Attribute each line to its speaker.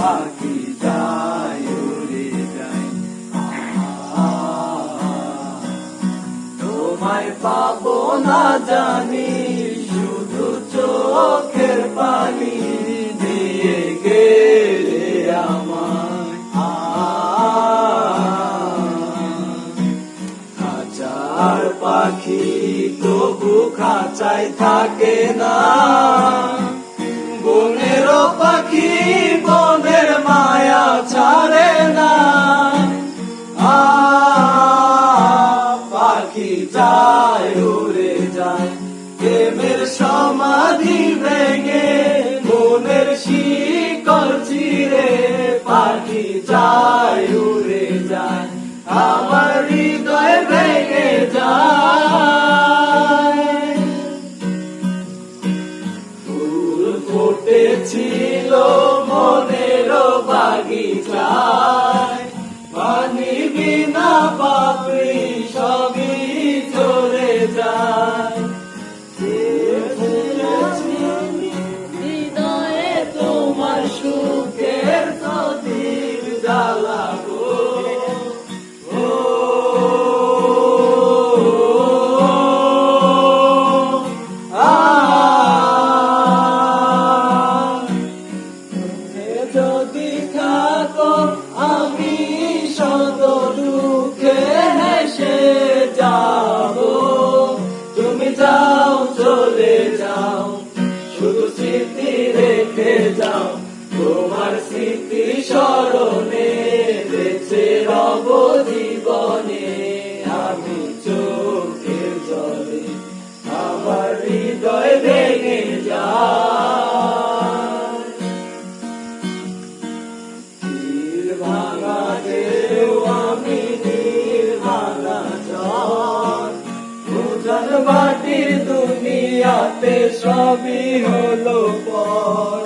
Speaker 1: পাখি যায় উড়ে যায়। তোমায় পাবো না জানি, শুধু চোখের পানি দিয়ে গেলে আমায়। খাঁচার পাখি তবু খাঁচায় থাকে না, বনের পাখি বনের মায়া ছাড়ে না। পাখি যায় উড়ে যায়, প্রেমের সমাধি ভেঙে মনের শিকল চিরে। পাখি যায় উড়ে যায়, আমার হৃদয় ভেঙে যায়। ফুল ফুটেছিল মনের বাগিচায়, পানি বিনা পাপড়ি সবই ঝরে যায়। হৃদয়ে তোমার সুখের প্রদীপ জ্বালাবো। যদি থাকো আমি শত দুঃখে হেসে যাব, তুমি যাও চলে যাও, শুধু স্মৃতি রেখে যাও। তোমার স্মৃতি স্মরণে বেঁচে রব জীবনে, আমি চোখের জলে আমার হৃদয় ভেঙে যায়। তীর ভাঙা ঢেউ আমি নীর ভাঙা জল, উজান বাটির দুনিয়াতে সবই হলো পর।